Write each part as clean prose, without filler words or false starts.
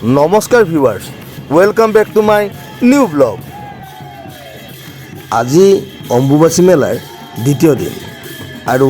নমস্কাৰ viewers, welcome back to my new blog. আজি অম্বুবাচী মেলাৰ দ্বিতীয় দিন আৰু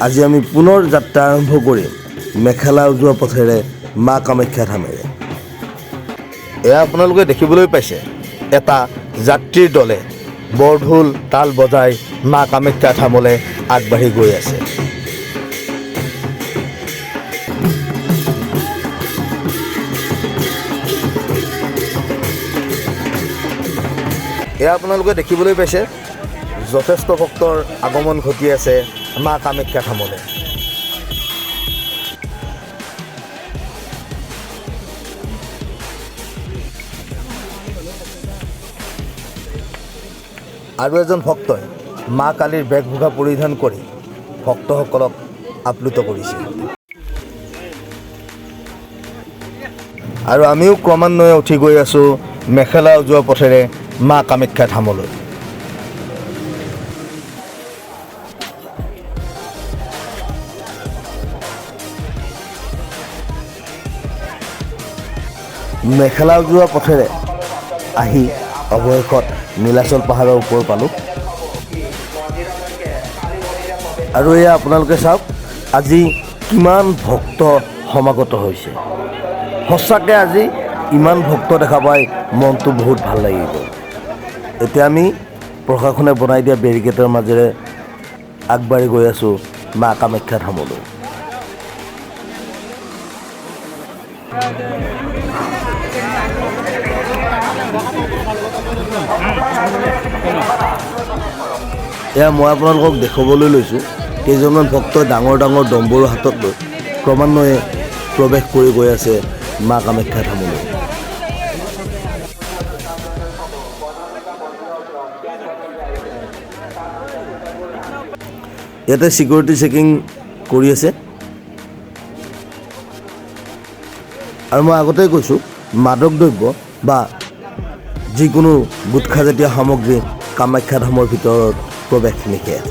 আজি আমি পুনৰ যাত্ৰা আৰম্ভ কৰিম মেখেলা উজোৱা পথেৰে মা কামাখ্যা ধামেৰে। এয়া আপোনালোকে দেখিবলৈ পাইছে এটা যাত্ৰীৰ দলে বৰঢোল তাল বজাই মা কামাখ্যা ধামলৈ আগবাঢ়ি গৈ আছে। এয়া আপোনালোকে দেখিবলৈ পাইছে যথেষ্ট ভক্তৰ আগমন ঘটি আছে মা কামাখ্যা ধামলৈ। আৰু এজন ভক্তই মা কালীৰ বেশভূষা পৰিধান কৰি ভক্তসকলক আপ্লুত কৰিছে। আৰু আমিও ক্ৰমান্বয়ে উঠি গৈ আছোঁ মেখেলা উজোৱা পথেৰে মা কামাখ্যা ধামলৈ। মেখেলা উজোৱা পথেৰে আহি অৱশেষত নীলাচল পাহাৰৰ ওপৰ পালোঁ। আৰু এয়া আপোনালোকে চাওক আজি কিমান ভক্ত সমাগত হৈছে। সঁচাকৈ আজি ইমান ভক্ত দেখা পাই মনটো বহুত ভাল লাগি গ'ল। এতিয়া আমি প্ৰশাসনে বনাই দিয়া বেৰিকেডৰ মাজেৰে আগবাঢ়ি গৈ আছোঁ মা কামাখ্যা ধামলৈ। এয়া মই আপোনালোকক দেখুৱাবলৈ লৈছোঁ কেইজনমান ভক্তই ডাঙৰ ডাঙৰ ডম্বৰু হাতত লৈ ক্ৰমান্বয়ে প্ৰৱেশ কৰি গৈ আছে মা কামাখ্যা ধামলৈ। ইয়াতে ছিকিউৰিটি চেকিং কৰি আছে। আৰু মই আগতেই কৈছোঁ মাদক দ্ৰব্য বা যিকোনো গুটখাজাতীয় সামগ্ৰী কামাখ্যা ধামৰ ভিতৰত প্ৰৱেশ নিষেধ।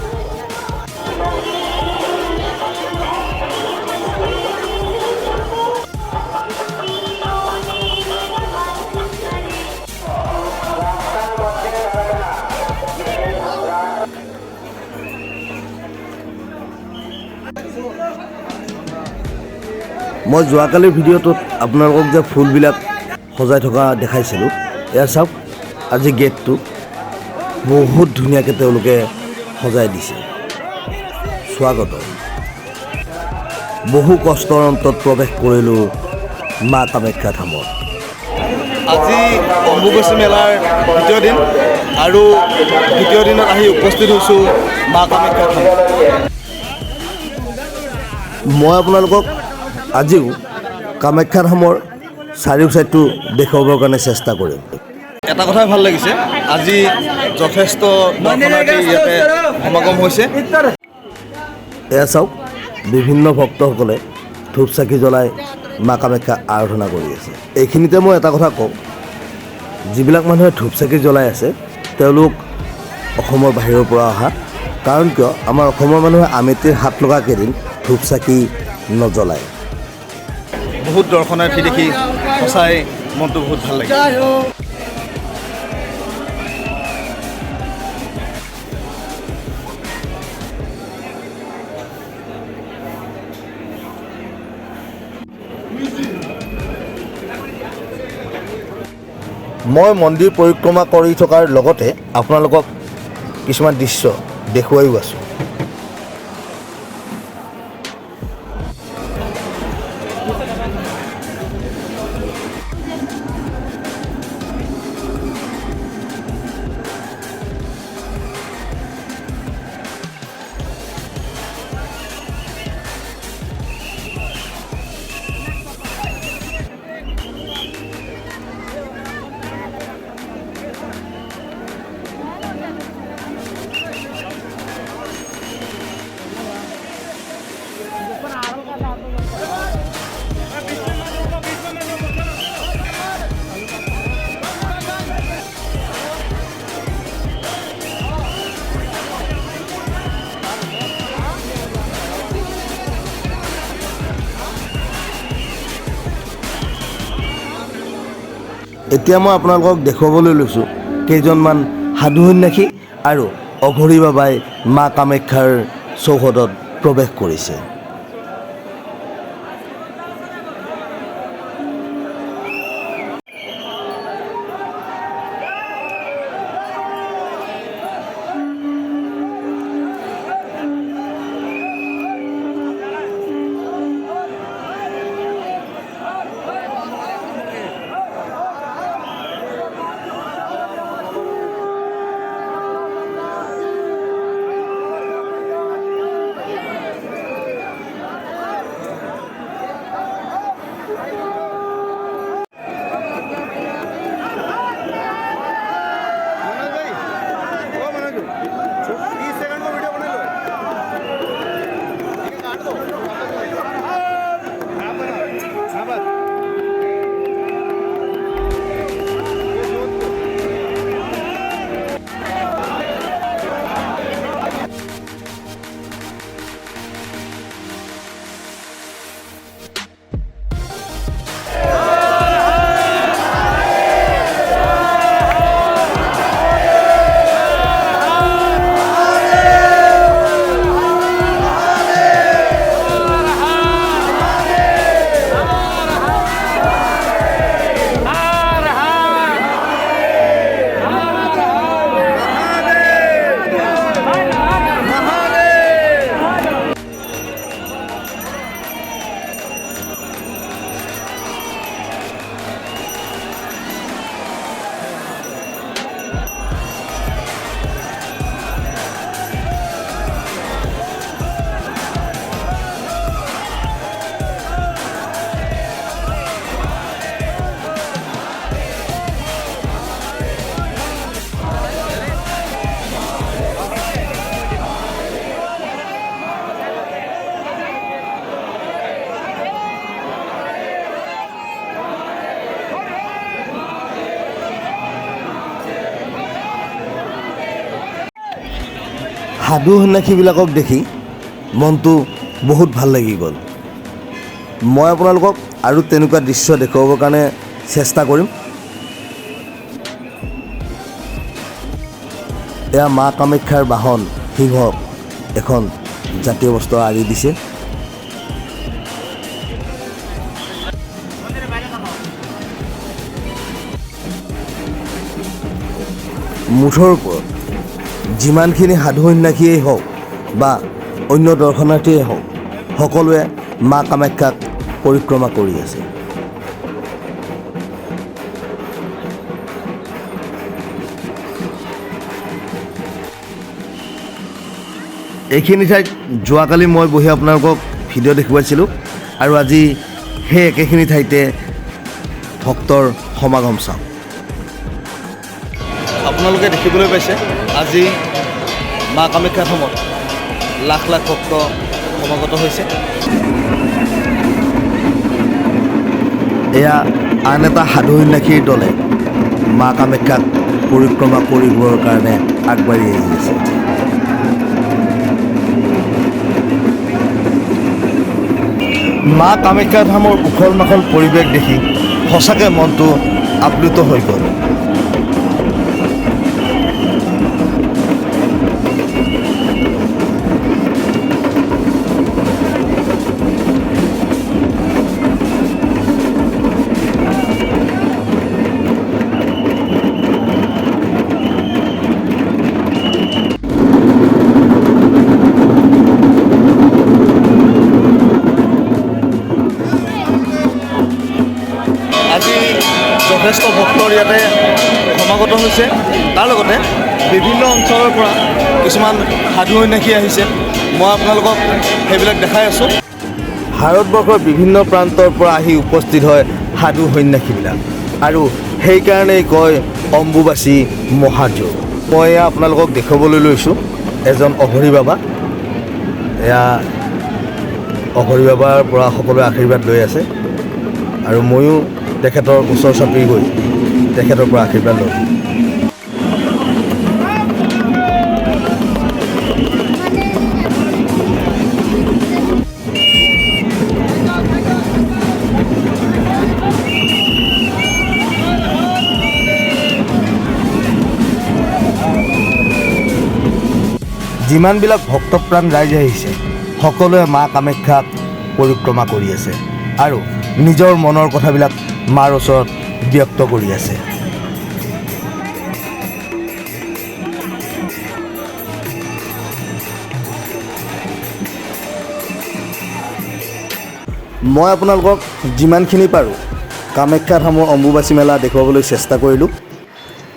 মই যোৱাকালিৰ ভিডিঅ'টোত আপোনালোকক যে ফুলবিলাক সজাই থকা দেখাইছিলোঁ, এয়া চাওক আজি গেটটো বহুত ধুনীয়াকৈ তেওঁলোকে সজাই দিছে। স্বাগত। বহু কষ্টৰ অন্তত প্ৰৱেশ কৰিলোঁ মা কামাখ্যা ধামত। আজি অম্বুবাচী মেলাৰ দ্বিতীয় দিন আৰু দ্বিতীয় দিনত আহি উপস্থিত হৈছোঁ মা কামাখ্যা ধামত। মই আপোনালোকক আজিও কামাখ্যা ধামৰ চাৰিও ছাইডটো দেখুৱাবৰ কাৰণে চেষ্টা কৰিম। এটা কথাই ভাল লাগিছে, আজি যথেষ্ট দৰ্শনাৰ্থী ইয়াতে সমাগম হৈছে। এয়া চাওক বিভিন্ন ভক্তসকলে ধূপ চাকি জ্বলাই মা কামাখ্যা আৰাধনা কৰি আছে। এইখিনিতে মই এটা কথা কওঁ, যিবিলাক মানুহে ধূপ চাকি জ্বলাই আছে তেওঁলোক অসমৰ বাহিৰৰ পৰা অহা। কাৰণ কিয় আমাৰ অসমৰ মানুহে আমেতিৰ হাত লগা কেইদিন ধূপ চাকি নজ্বলায়। বহুত দৰ্শনাৰ্থী দেখি সঁচাই মনটো বহুত ভাল লাগিছে। মই মন্দিৰ পৰিক্ৰমা কৰি থকাৰ লগতে আপোনালোকক কিছুমান দৃশ্য দেখুৱাইও আছোঁ। এতিয়া মই আপোনালোকক দেখুৱাবলৈ লৈছোঁ কেইজনমান সাধু সন্যাসী আৰু অঘৰী বাবাই মা কামাখ্যাৰ চৌহদত প্ৰৱেশ কৰিছে। সাধু সন্যাসীবিলাকক দেখি মনটো বহুত ভাল লাগি গ'ল। মই আপোনালোকক আৰু তেনেকুৱা দৃশ্য দেখুৱাবৰ কাৰণে চেষ্টা কৰিম। এয়া মা কামাখ্যাৰ বাহন সিংহক এখন জাতীয় বস্ত্ৰ আঁৰি দিছে। মুঠৰ ওপৰত যিমানখিনি সাধু সন্যাসীয়েই হওক বা অন্য দৰ্শনাৰ্থীয়েই হওক, সকলোৱে মা কামাখ্যাক পৰিক্ৰমা কৰি আছে। এইখিনি ঠাইত যোৱাকালি মই বহি আপোনালোকক ভিডিঅ' দেখুৱাইছিলোঁ আৰু আজি সেই একেখিনি ঠাইতে ভক্তৰ সমাগম চাওঁ। আপোনালোকে দেখিবলৈ পাইছে আজি মা কামাখ্যা ধামত লাখ লাখ ভক্ত সমাগত হৈছে। এয়া আন এটা সাধু সন্যাসীৰ দলে মা কামাখ্যাক পৰিক্ৰমা কৰিবৰ কাৰণে আগবাঢ়ি আহি আছে। মা কামাখ্যা ধামৰ উখল মাখল পৰিৱেশ দেখি সঁচাকৈ মনটো আপ্লুত হৈ গ'ল। আজি যথেষ্ট ভক্তৰ ইয়াতে সমাগত হৈছে। তাৰ লগতে বিভিন্ন অঞ্চলৰ পৰা কিছুমান সাধু সন্যাসী আহিছে। মই আপোনালোকক সেইবিলাক দেখাই আছোঁ। ভাৰতবৰ্ষৰ বিভিন্ন প্ৰান্তৰ পৰা আহি উপস্থিত হয় সাধু সন্যাসীবিলাক, আৰু সেইকাৰণেই কয় অম্বুবাচী মহাযোগ। মই এয়া আপোনালোকক দেখুৱাবলৈ লৈছোঁ এজন অঘৰী বাবা। এয়া অঘৰী বাবাৰ পৰা সকলোৱে আশীৰ্বাদ লৈ আছে আৰু ময়ো তেখেতৰ ওচৰ চাপি গৈ তেখেতৰ পৰা আশীৰ্বাদ লওঁ। যিমানবিলাক ভক্তপ্ৰাণ ৰাইজ আহিছে সকলোৱে মা কামাখ্যাক পৰিক্ৰমা কৰি আছে আৰু নিজৰ মনৰ কথাবিলাক মাৰ ওচৰত ব্যক্ত কৰি আছে। মই আপোনালোকক যিমানখিনি পাৰোঁ কামাখ্যা ধামৰ অম্বুবাচী মেলা দেখুৱাবলৈ চেষ্টা কৰিলোঁ।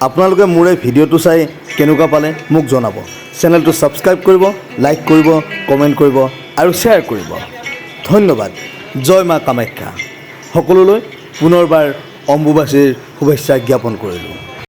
আপোনালোকে মোৰ এই ভিডিঅ'টো চাই কেনেকুৱা পালে মোক জনাব। চেনেলটো ছাবস্ক্ৰাইব কৰিব, লাইক কৰিব, কমেণ্ট কৰিব আৰু শ্বেয়াৰ কৰিব। ধন্যবাদ। জয় মা কামাখ্যা। সকলোলৈ পুনৰবাৰ অম্বুবাচীৰ শুভেচ্ছা জ্ঞাপন কৰিলোঁ।